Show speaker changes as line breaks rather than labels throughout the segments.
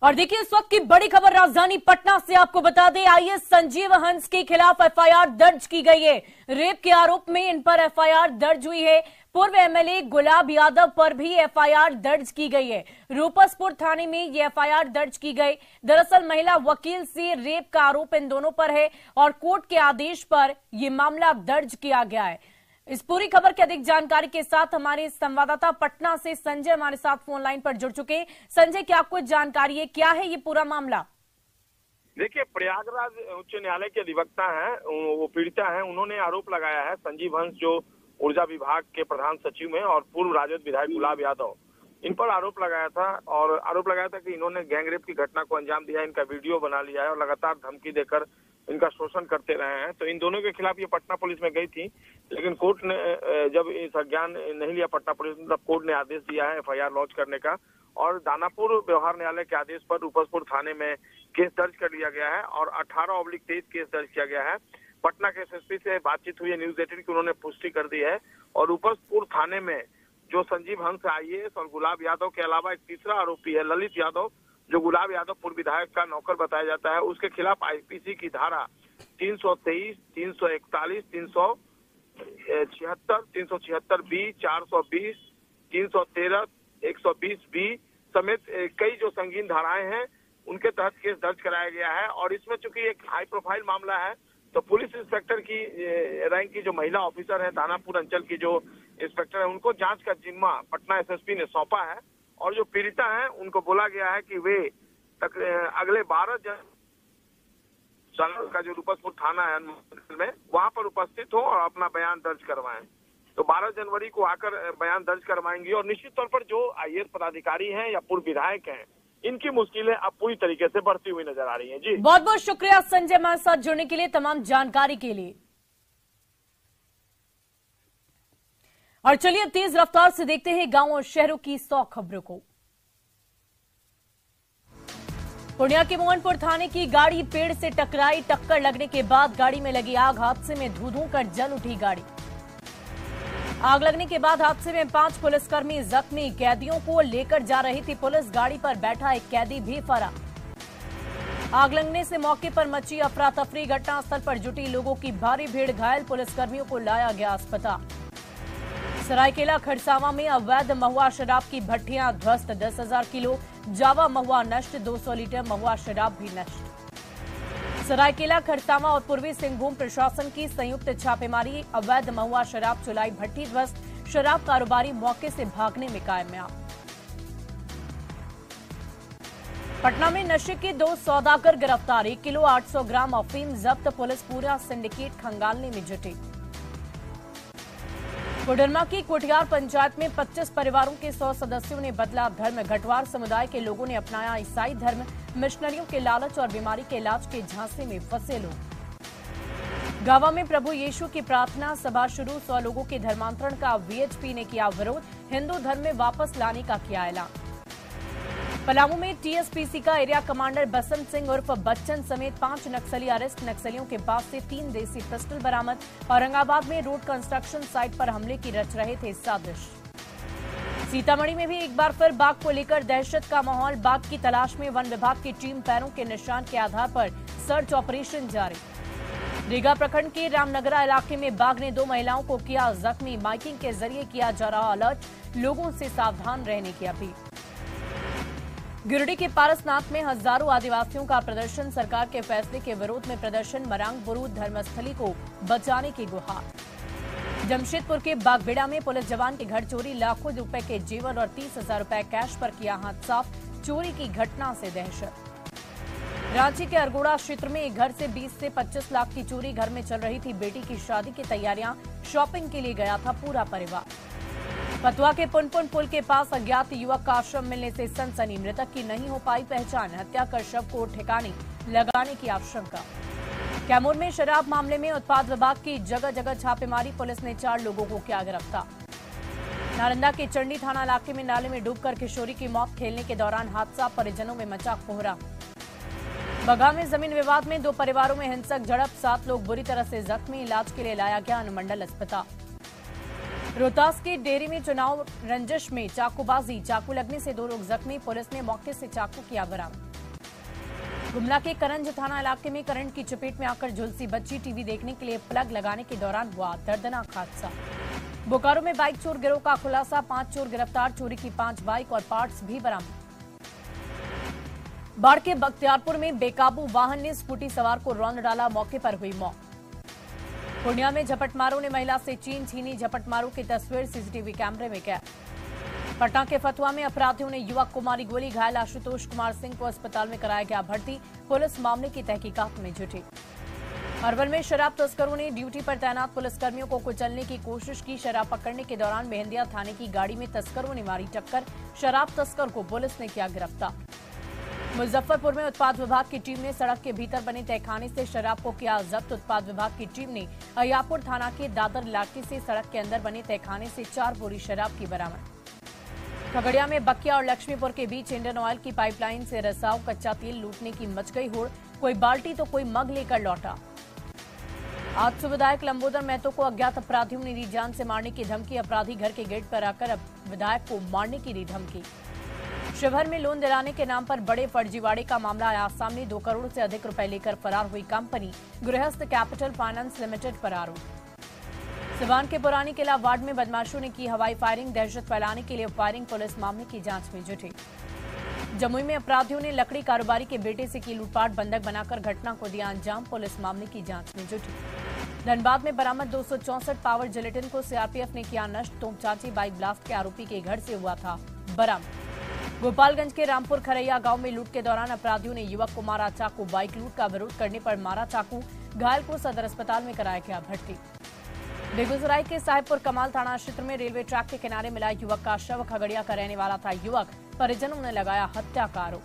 और देखिए इस वक्त की बड़ी खबर राजधानी पटना से आपको बता दें, आईएएस संजीव हंस के खिलाफ एफआईआर दर्ज की गई है। रेप के आरोप में इन पर एफआईआर दर्ज हुई है। पूर्व एमएलए गुलाब यादव पर भी एफआईआर दर्ज की गई है। रूपसपुर थाने में ये एफआईआर दर्ज की गई। दरअसल महिला वकील से रेप का आरोप इन दोनों पर है और कोर्ट के आदेश पर यह मामला दर्ज किया गया है। इस पूरी खबर की अधिक जानकारी के साथ हमारे संवाददाता पटना से संजय हमारे साथ फोन लाइन पर जुड़ चुके हैं। संजय, क्या आपको जानकारी है, क्या है ये पूरा मामला?
देखिए, प्रयागराज उच्च न्यायालय के अधिवक्ता हैं, वो पीड़िता हैं, उन्होंने आरोप लगाया है संजीव हंस जो ऊर्जा विभाग के प्रधान सचिव हैं और पूर्व राजद विधायक गुलाब यादव, इन पर आरोप लगाया था और आरोप लगाया था कि इन्होंने गैंगरेप की घटना को अंजाम दिया, इनका वीडियो बना लिया है और लगातार धमकी देकर इनका शोषण करते रहे हैं। तो इन दोनों के खिलाफ ये पटना पुलिस में गई थी, लेकिन कोर्ट ने जब संज्ञान नहीं लिया पटना पुलिस ने, तब कोर्ट ने आदेश दिया है एफआईआर लॉन्च करने का और दानापुर व्यवहार न्यायालय के आदेश पर रूपसपुर थाने में केस दर्ज कर लिया गया है और 18/23 केस दर्ज किया गया है। पटना के एसएसपी से बातचीत हुई है न्यूज 18 की, उन्होंने पुष्टि कर दी है और रूपसपुर थाने में जो संजीव हंस आईएएस और गुलाब यादव के अलावा एक तीसरा आरोपी है ललित यादव, जो गुलाब यादव पूर्व विधायक का नौकर बताया जाता है, उसके खिलाफ आईपीसी की धारा 323, 341, 376, 376 बी, 420, 313, 120 बी समेत कई जो संगीन धाराएं हैं उनके तहत केस दर्ज कराया गया है। और इसमें चूंकि एक हाई प्रोफाइल मामला है तो पुलिस इंस्पेक्टर की रैंक की जो महिला ऑफिसर है, दानापुर अंचल की जो इंस्पेक्टर है, उनको जांच का जिम्मा पटना एसएसपी ने सौंपा है और जो पीड़िता है उनको बोला गया है कि वे अगले 12 जनवरी का जो रूपसपुर थाना है में वहां पर उपस्थित हो और अपना बयान दर्ज करवाएं। तो 12 जनवरी को आकर बयान दर्ज करवाएंगी और निश्चित तौर पर जो आईएएस पदाधिकारी हैं या पूर्व विधायक हैं, इनकी मुश्किलें अब पूरी तरीके से बढ़ती हुई नजर आ रही हैं। जी
बहुत बहुत शुक्रिया संजय हमारे साथ जुड़ने के लिए, तमाम जानकारी के लिए। और चलिए तेज रफ्तार से देखते हैं गांव और शहरों की 100 खबरों को। पूर्णिया के मोहनपुर थाने की गाड़ी पेड़ से टकराई, टक्कर लगने के बाद गाड़ी में लगी आग, हादसे में धू-धू कर जल उठी गाड़ी। आग लगने के बाद हादसे में 5 पुलिसकर्मी जख्मी, कैदियों को लेकर जा रही थी पुलिस, गाड़ी पर बैठा एक कैदी भी फरार। आग लगने से मौके पर मची अफरा तफरी, घटनास्थल पर जुटी लोगों की भारी भीड़, घायल पुलिसकर्मियों को लाया गया अस्पताल। सरायकेला खरसावां में अवैध महुआ शराब की भट्टियां ध्वस्त, 10,000 किलो जावा महुआ नष्ट, 200 लीटर महुआ शराब भी नष्ट। सरायकेला खरसावां और पूर्वी सिंहभूम प्रशासन की संयुक्त छापेमारी, अवैध महुआ शराब चुलाई भट्टी ध्वस्त, शराब कारोबारी मौके से भागने में कामयाब। पटना में नशे के 2 सौदागर गिरफ्तार, 1 किलो 800 ग्राम अफीम जब्त, पुलिस पूरा सिंडिकेट खंगालने में जुटी। कोडरमा की कोटियार पंचायत में 25 परिवारों के 100 सदस्यों ने बदला धर्म, घटवार समुदाय के लोगों ने अपनाया ईसाई धर्म, मिशनरियों के लालच और बीमारी के इलाज के झांसे में फंसे लोग। गावा में प्रभु यीशु की प्रार्थना सभा शुरू, 100 लोगों के धर्मांतरण का वीएचपी ने किया विरोध, हिंदू धर्म में वापस लाने का किया ऐलान। पलामू में टीएसपीसी का एरिया कमांडर बसंत सिंह उर्फ बच्चन समेत 5 नक्सली अरेस्ट, नक्सलियों के पास से 3 देसी पिस्टल बरामद। औरंगाबाद में रोड कंस्ट्रक्शन साइट पर हमले की रच रहे थे साजिश। सीतामढ़ी में भी एक बार फिर बाघ को लेकर दहशत का माहौल, बाघ की तलाश में वन विभाग की टीम, पैरों के निशान के आधार पर सर्च ऑपरेशन जारी। रीगा प्रखंड के रामनगरा इलाके में बाघ ने 2 महिलाओं को किया जख्मी, माइकिंग के जरिए किया जा रहा अलर्ट, लोगों से सावधान रहने की अपील। गिरिडीह के पारसनाथ में हजारों आदिवासियों का प्रदर्शन, सरकार के फैसले के विरोध में प्रदर्शन, मरांग बुरूद धर्मस्थली को बचाने की गुहार। जमशेदपुर के बागबेड़ा में पुलिस जवान के घर चोरी, लाखों रुपए के जेवर और 30,000 रुपए कैश पर किया हाथ साफ, चोरी की घटना से दहशत। रांची के अरगोड़ा क्षेत्र में एक घर से 20 से 25 लाख की चोरी, घर में चल रही थी बेटी की शादी की तैयारियां, शॉपिंग के लिए गया था पूरा परिवार। फतुहा के पुनपुन पुल के पास अज्ञात युवक का आश्रम मिलने से सनसनी, मृतक की नहीं हो पाई पहचान, हत्या कर शव को ठिकाने लगाने की आशंका। कैमूर में शराब मामले में उत्पाद विभाग की जगह जगह छापेमारी, पुलिस ने 4 लोगों को किया गिरफ्तार। नालंदा के चंडी थाना इलाके में नाले में डूबकर किशोरी की मौत, खेलने के दौरान हादसा, परिजनों में मचा कोहरा। बगहा में जमीन विवाद में 2 परिवारों में हिंसक झड़प, 7 लोग बुरी तरह से जख्मी, इलाज के लिए लाया गया अनुमंडल अस्पताल। रोहतास की डेयरी में चुनाव रंजिश में चाकूबाजी, चाकू लगने से 2 लोग जख्मी, पुलिस ने मौके से चाकू किया बरामद। गुमला के करंज थाना इलाके में करंट की चपेट में आकर झुलसी बच्ची टीवी देखने के लिए प्लग लगाने के दौरान हुआ दर्दनाक हादसा। बोकारो में बाइक चोर गिरोह का खुलासा, 5 चोर गिरफ्तार, चोरी की 5 बाइक और पार्ट्स भी बरामद। बाढ़ के बख्तियारपुर में बेकाबू वाहन ने स्कूटी सवार को रौंद डाला, मौके पर हुई मौत। पूर्णिया में झपटमारों ने महिला से चेन छीनी, झपटमारों की तस्वीर सीसीटीवी कैमरे में कैद। पटना के फतुहा में अपराधियों ने युवक को मारी गोली, घायल आशुतोष कुमार सिंह को अस्पताल में कराया गया भर्ती, पुलिस मामले की तहकीकात में जुटी। अरवल में शराब तस्करों ने ड्यूटी पर तैनात पुलिसकर्मियों को कुचलने की कोशिश की, शराब पकड़ने के दौरान मेहंदिया थाने की गाड़ी में तस्करों ने मारी टक्कर, शराब तस्कर को पुलिस ने किया गिरफ्तार। मुजफ्फरपुर में उत्पाद विभाग की टीम ने सड़क के भीतर बने तहखाने से शराब को किया जब्त। उत्पाद विभाग की टीम ने अहियापुर थाना के दादर इलाके से सड़क के अंदर बने तहखाने से 4 बोरी शराब की बरामद। खगड़िया में बकिया और लक्ष्मीपुर के बीच इंडियन ऑयल की पाइपलाइन से रिसाव, कच्चा तेल लूटने की मच गई होड़, कोई बाल्टी तो कोई मग लेकर लौटा। आज विधायक लंबोदर महतो को अज्ञात अपराधियों ने दी जान से मारने की धमकी, अपराधी घर के गेट पर आकर विधायक को मारने की दी धमकी। शिवहर में लोन दिलाने के नाम पर बड़े फर्जीवाड़े का मामला आया सामने, 2 करोड़ से अधिक रुपए लेकर फरार हुई कंपनी गृहस्थ कैपिटल फाइनेंस लिमिटेड पर आरोप। सिवान के पुरानी किला वार्ड में बदमाशों ने की हवाई फायरिंग, दहशत फैलाने के लिए फायरिंग, पुलिस मामले की जांच में जुटी। जमुई में अपराधियों ने लकड़ी कारोबारी के बेटे से की लूटपाट, बंधक बनाकर घटना को दिया अंजाम, पुलिस मामले की जांच में जुटी। धनबाद में बरामद 264 पावर जिलेटिन को सीआरपीएफ ने किया नष्ट, तोपचाची बाइक ब्लास्ट के आरोपी के घर से हुआ था बरामद। गोपालगंज के रामपुर खरैया गांव में लूट के दौरान अपराधियों ने युवक को मारा चाकू, बाइक लूट का विरोध करने पर मारा चाकू, घायल को सदर अस्पताल में कराया गया भर्ती। बेगूसराय के साहिबपुर कमाल थाना क्षेत्र में रेलवे ट्रैक के किनारे मिला युवक का शव, खगड़िया का रहने वाला था युवक, परिजनों ने लगाया हत्या का आरोप।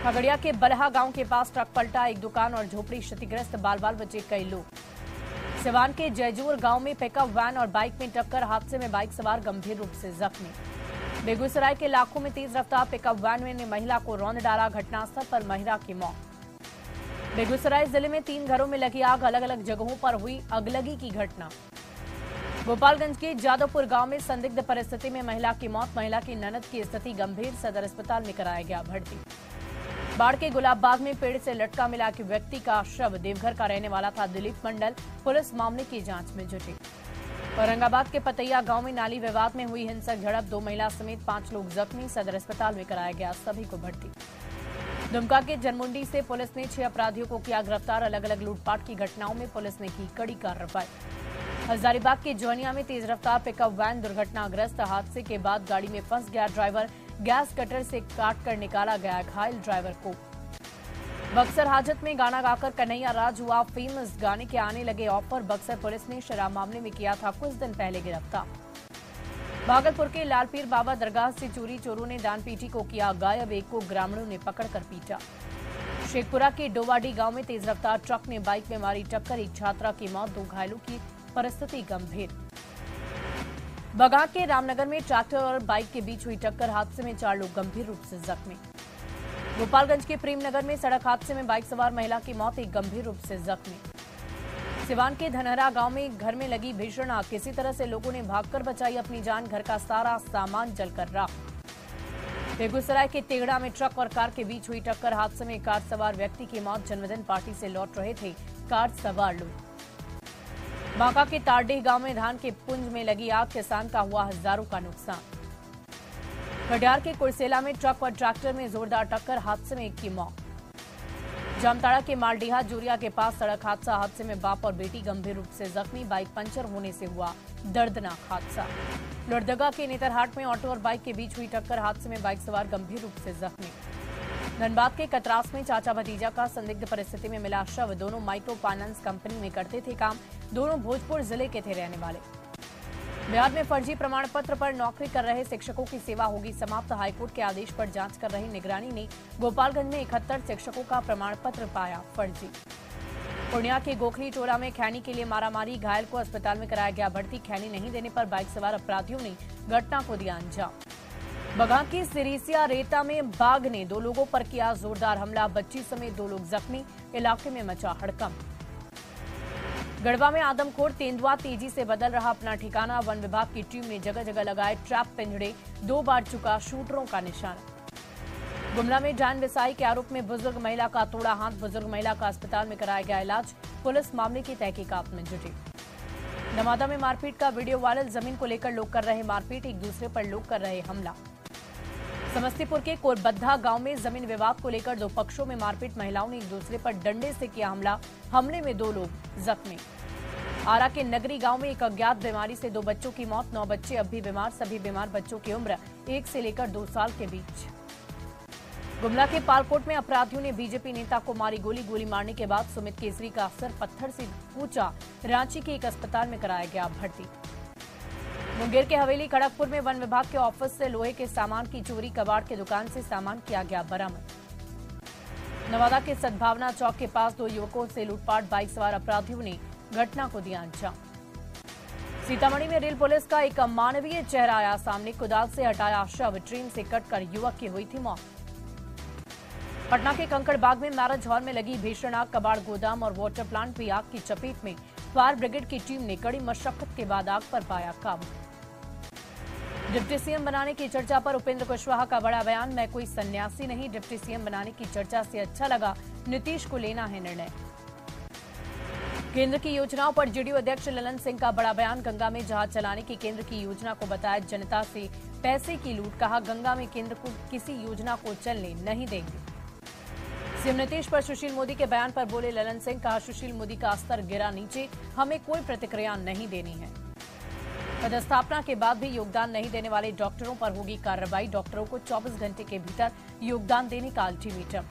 खगड़िया के बलहा गांव के पास ट्रक पलटा, एक दुकान और झोपड़ी क्षतिग्रस्त, बाल बचे कई लोग। सिवान के जयजोर गांव में पिकअप वैन और बाइक में टक्कर, हादसे में बाइक सवार गंभीर रूप से जख्मी। बेगूसराय के लाखों में तेज रफ्तार पिकअप वैन ने महिला को रौंद डाला, घटनास्थल पर महिला की मौत। बेगूसराय जिले में 3 घरों में लगी आग, अलग अलग जगहों पर हुई अगलगी की घटना। गोपालगंज के जादवपुर गांव में संदिग्ध परिस्थिति में महिला की मौत, महिला की ननद की स्थिति गंभीर, सदर अस्पताल में कराया गया भर्ती। बाढ़ के गुलाबबाग में पेड़ से लटका मिला कि व्यक्ति का शव देवघर का रहने वाला था दिलीप मंडल, पुलिस मामले की जांच में जुटी। औरंगाबाद के पतैया गांव में नाली विवाद में हुई हिंसक झड़प, 2 महिला समेत 5 लोग जख्मी, सदर अस्पताल में कराया गया सभी को भर्ती। दुमका के जनमुंडी से पुलिस ने 6 अपराधियों को किया गिरफ्तार, अलग अलग लूटपाट की घटनाओं में पुलिस ने की कड़ी कार्रवाई। हजारीबाग के जोनिया में तेज रफ्तार पिकअप वैन दुर्घटनाग्रस्त, हादसे के बाद गाड़ी में फंस गया ड्राइवर, गैस कटर से काट कर निकाला गया घायल ड्राइवर को। बक्सर हाजत में गाना गाकर कन्हैया राज हुआ फेमस, गाने के आने लगे ऑफर, बक्सर पुलिस ने शराब मामले में किया था कुछ दिन पहले गिरफ्तार। भागलपुर के लालपीर बाबा दरगाह से चोरी, चोरों ने दानपीठी को किया गायब, एक को ग्रामीणों ने पकड़कर पीटा। शेखपुरा के डोवाडी गांव में तेज रफ्तार ट्रक ने बाइक में मारी टक्कर, एक छात्रा की मौत, 2 घायलों की परिस्थिति गंभीर। बगा के रामनगर में ट्रैक्टर और बाइक के बीच हुई टक्कर, हादसे में 4 लोग गंभीर रूप से जख्मी। गोपालगंज के प्रेमनगर में सड़क हादसे में बाइक सवार महिला की मौत, एक गंभीर रूप से जख्मी। सिवान के धनहरा गांव में घर में लगी भीषण आग, किसी तरह से लोगों ने भागकर बचाई अपनी जान, घर का सारा सामान जलकर राख। बेगूसराय के तेगड़ा में ट्रक और कार के बीच हुई टक्कर, हादसे में कार सवार व्यक्ति की मौत, जन्मदिन पार्टी से लौट रहे थे कार सवार लोग। बांका के तारडीह गांव में धान के पुंज में लगी आग, किसान का हुआ हजारों का नुकसान। कटिहार के कुरसेला में ट्रक और ट्रैक्टर में जोरदार टक्कर, हादसे में एक की मौत। जामताड़ा के मालडीहा जोरिया के पास सड़क हादसा, हादसे में बाप और बेटी गंभीर रूप से जख्मी, बाइक पंचर होने से हुआ दर्दनाक हादसा। लोहरदगा के नेतरहाट में ऑटो और बाइक के बीच हुई टक्कर, हादसे में बाइक सवार गंभीर रूप से जख्मी। धनबाद के कतरास में चाचा भतीजा का संदिग्ध परिस्थिति में मिला शव, दोनों माइक्रो फाइनेंस कंपनी में करते थे काम, दोनों भोजपुर जिले के थे रहने वाले। बिहार में फर्जी प्रमाण पत्र पर नौकरी कर रहे शिक्षकों की सेवा होगी समाप्त, हाईकोर्ट के आदेश पर जांच कर रही निगरानी ने गोपालगंज में 71 शिक्षकों का प्रमाण पत्र पाया फर्जी। पूर्णिया के गोखली टोला में खैनी के लिए मारामारी, घायल को अस्पताल में कराया गया भर्ती, खैनी नहीं देने पर बाइक सवार अपराधियों ने घटना को दिया अंजाम। बगा की सिरीसिया रेता में बाघ ने 2 लोगों पर किया जोरदार हमला, बच्ची समेत 2 लोग जख्मी, इलाके में मचा हड़कंप। गढ़वा में आदमखोर तेंदुआ तेजी से बदल रहा अपना ठिकाना, वन विभाग की टीम ने जगह जगह लगाए ट्रैप पिंजड़े, 2 बार चुका शूटरों का निशाना। गुमला में जान बिसाई के आरोप में बुजुर्ग महिला का तोड़ा हाथ, बुजुर्ग महिला का अस्पताल में कराया गया इलाज, पुलिस मामले की तहकीकात में जुटी। नवादा में मारपीट का वीडियो वायरल, जमीन को लेकर लोग कर रहे मारपीट, एक दूसरे पर लोग कर रहे हमला। समस्तीपुर के कोरबद्धा गांव में जमीन विवाद को लेकर दो पक्षों में मारपीट, महिलाओं ने एक दूसरे पर डंडे से किया हमला, हमले में 2 लोग जख्मी। आरा के नगरी गांव में एक अज्ञात बीमारी से 2 बच्चों की मौत, 9 बच्चे अब भी बीमार, सभी बीमार बच्चों की उम्र 1 से लेकर 2 साल के बीच। गुमला के पालकोट में अपराधियों ने बीजेपी नेता को मारी गोली, गोली मारने के बाद सुमित केसरी का अफसर पत्थर से कूचा, रांची के एक अस्पताल में कराया गया भर्ती। मुंगेर के हवेली खड़गपुर में वन विभाग के ऑफिस से लोहे के सामान की चोरी, कबाड़ के दुकान से सामान किया गया बरामद। नवादा के सद्भावना चौक के पास 2 युवकों से लूटपाट, बाइक सवार अपराधियों ने घटना को दिया अंजाम। सीतामढ़ी में रेल पुलिस का एक अमानवीय चेहरा आया सामने, कुदाल से हटाया शव, ट्रेन से कटकर युवक की हुई थी मौत। पटना के कंकड़बाग में मैरिज हॉल में लगी भीषण आग, कबाड़, गोदाम और वाटर प्लांट भी आग की चपेट में, फायर ब्रिगेड की टीम ने कड़ी मशक्कत के बाद आग पर पाया काबू। डिप्टी सीएम बनाने की चर्चा पर उपेंद्र कुशवाहा का बड़ा बयान, मैं कोई सन्यासी नहीं, डिप्टी सीएम बनाने की चर्चा से अच्छा लगा, नीतीश को लेना है निर्णय। केंद्र की योजनाओं पर जेडीयू अध्यक्ष ललन सिंह का बड़ा बयान, गंगा में जहाज चलाने की केंद्र की योजना को बताया जनता से पैसे की लूट, कहा गंगा में केंद्र को किसी योजना को चलने नहीं देंगे। सीएम नीतीश पर सुशील मोदी के बयान पर बोले ललन सिंह, कहा सुशील मोदी का स्तर गिरा नीचे, हमें कोई प्रतिक्रिया नहीं देनी है। पदस्थापना के बाद भी योगदान नहीं देने वाले डॉक्टरों पर होगी कार्रवाई, डॉक्टरों को 24 घंटे के भीतर योगदान देने का अल्टीमेटम।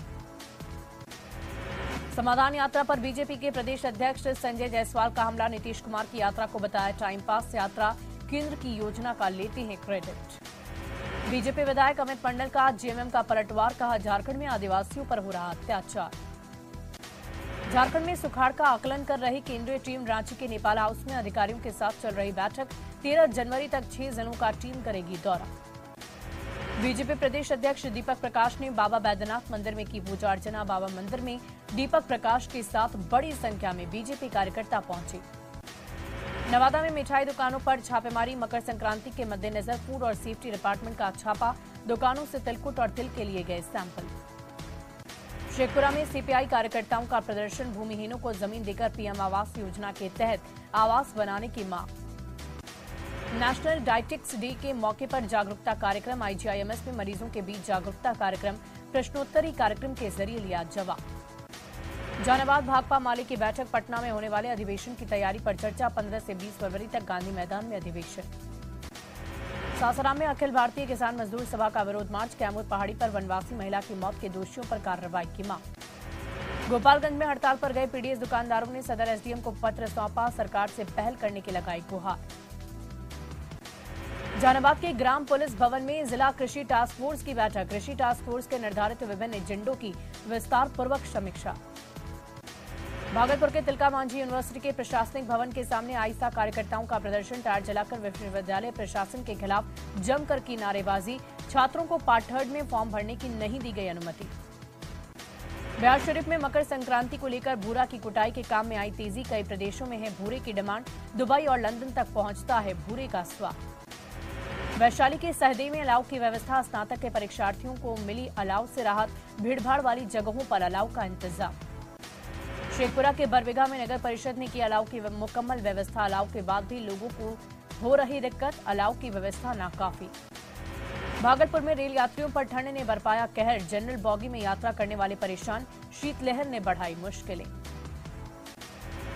समाधान यात्रा पर बीजेपी के प्रदेश अध्यक्ष संजय जायसवाल का हमला, नीतीश कुमार की यात्रा को बताया टाइम पास यात्रा, केंद्र की योजना का लेते हैं क्रेडिट। बीजेपी विधायक अमित मंडल का जेएमएम का पलटवार, कहा झारखंड में आदिवासियों पर हो रहा अत्याचार। झारखंड में सुखाड़ का आकलन कर रही केंद्रीय टीम रांची के नेपाल हाउस में अधिकारियों के साथ चल रही बैठक, 13 जनवरी तक 6 जिलों का टीम करेगी दौरा। बीजेपी प्रदेश अध्यक्ष दीपक प्रकाश ने बाबा बैद्यनाथ मंदिर में की पूजा अर्चना, बाबा मंदिर में दीपक प्रकाश के साथ बड़ी संख्या में बीजेपी कार्यकर्ता पहुंचे। नवादा में मिठाई दुकानों पर छापेमारी, मकर संक्रांति के मद्देनजर फूड और सेफ्टी डिपार्टमेंट का छापा, दुकानों से तिलकुट और तिल के लिए गए सैंपल। शेखपुरा में सीपीआई कार्यकर्ताओं का प्रदर्शन, भूमिहीनों को जमीन देकर पीएम आवास योजना के तहत आवास बनाने की मांग। नेशनल डायटिक्स डे के मौके पर जागरूकता कार्यक्रम, आईजीआईएमएस में मरीजों के बीच जागरूकता कार्यक्रम, प्रश्नोत्तरी कार्यक्रम के जरिए लिया जवाब। जहानाबाद भाकपा माले की बैठक, पटना में होने वाले अधिवेशन की तैयारी पर चर्चा, 15 से 20 फरवरी तक गांधी मैदान में अधिवेशन। सासाराम में अखिल भारतीय किसान मजदूर सभा का विरोध मार्च, कैमूर पहाड़ी पर वनवासी महिला की मौत के दोषियों पर कार्रवाई की मांग। गोपालगंज में हड़ताल पर गए पीडीएस दुकानदारों ने सदर एसडीएम को पत्र सौंपा, सरकार से पहल करने की लगाई गुहार। जहानाबाद के ग्राम पुलिस भवन में जिला कृषि टास्क फोर्स की बैठक, कृषि टास्क फोर्स के निर्धारित विभिन्न एजेंडों की विस्तार पूर्वक समीक्षा। भागलपुर के तिलका मांझी यूनिवर्सिटी के प्रशासनिक भवन के सामने आईसा कार्यकर्ताओं का प्रदर्शन, टायर जलाकर विश्वविद्यालय प्रशासन के खिलाफ जमकर की नारेबाजी, छात्रों को पार्ट 3 में फॉर्म भरने की नहीं दी गई अनुमति। बिहार शरीफ में मकर संक्रांति को लेकर भूरा की कुटाई के काम में आई तेजी, कई प्रदेशों में है भूरे की डिमांड, दुबई और लंदन तक पहुंचता है भूरे का स्वाद। वैशाली के सहदेव में अलाव की व्यवस्था, स्नातक के परीक्षार्थियों को मिली अलाव से राहत, भीड़भाड़ वाली जगहों पर अलाव का इंतजाम। शेखपुरा के बरबीघा में नगर परिषद ने की अलाव की मुकम्मल व्यवस्था, अलाव के बाद भी लोगों को हो रही दिक्कत, अलाव की व्यवस्था नाकाफी। भागलपुर में रेल यात्रियों पर ठंड ने बरपाया कहर, जनरल बॉगी में यात्रा करने वाले परेशान, शीतलहर ने बढ़ाई मुश्किलें।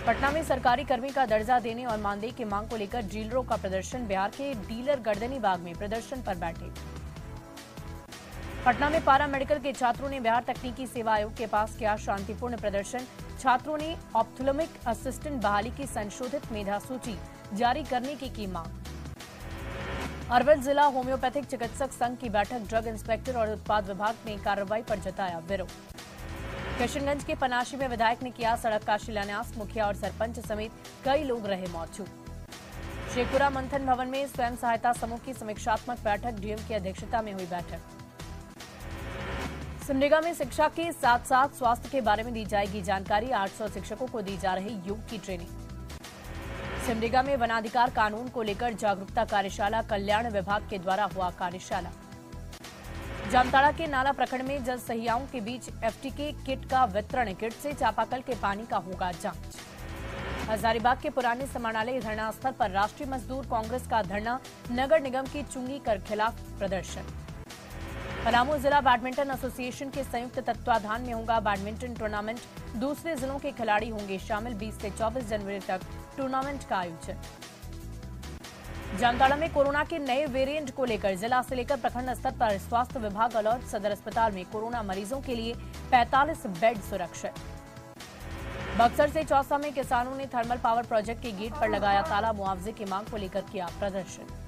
पटना में सरकारी कर्मी का दर्जा देने और मानदेय की मांग को लेकर डीलरों का प्रदर्शन, बिहार के डीलर गर्दनी बाग में प्रदर्शन पर बैठे। पटना में पारा मेडिकल के छात्रों ने बिहार तकनीकी सेवा आयोग के पास किया शांतिपूर्ण प्रदर्शन, छात्रों ने ऑप्थेल्मिक असिस्टेंट बहाली की संशोधित मेधा सूची जारी करने की मांग। अरवल जिला होम्योपैथिक चिकित्सक संघ की बैठक, ड्रग इंस्पेक्टर और उत्पाद विभाग ने कार्रवाई पर जताया विरोध। किशनगंज के पनाशी में विधायक ने किया सड़क का शिलान्यास, मुखिया और सरपंच समेत कई लोग रहे मौजूद। शेखपुरा मंथन भवन में स्वयं सहायता समूह की समीक्षात्मक बैठक, डीएम की अध्यक्षता में हुई बैठक। सिमडेगा में शिक्षा के साथ साथ स्वास्थ्य के बारे में दी जाएगी जानकारी, 800 शिक्षकों को दी जा रही योग की ट्रेनिंग। सिमडेगा में वनाधिकार कानून को लेकर जागरूकता कार्यशाला, कल्याण विभाग के द्वारा हुआ कार्यशाला। जामताड़ा के नाला प्रखंड में जल सहियाओं के बीच एफटीके किट का वितरण। किट से चापाकल के पानी का होगा जांच। हजारीबाग के पुराने समाहरणालय धरना स्थल पर राष्ट्रीय मजदूर कांग्रेस का धरना। नगर निगम की चुंगी कर खिलाफ प्रदर्शन। पलामू जिला बैडमिंटन एसोसिएशन के संयुक्त तत्वाधान में होगा बैडमिंटन टूर्नामेंट। दूसरे जिलों के खिलाड़ी होंगे शामिल। 20 से 24 जनवरी तक टूर्नामेंट का आयोजन। जामताड़ा में कोरोना के नए वेरिएंट को लेकर जिला से लेकर प्रखंड स्तर पर स्वास्थ्य विभाग अलर्ट। सदर अस्पताल में कोरोना मरीजों के लिए 45 बेड सुरक्षित। बक्सर से चौसा में किसानों ने थर्मल पावर प्रोजेक्ट के गेट पर लगाया ताला। मुआवजे की मांग को लेकर किया प्रदर्शन।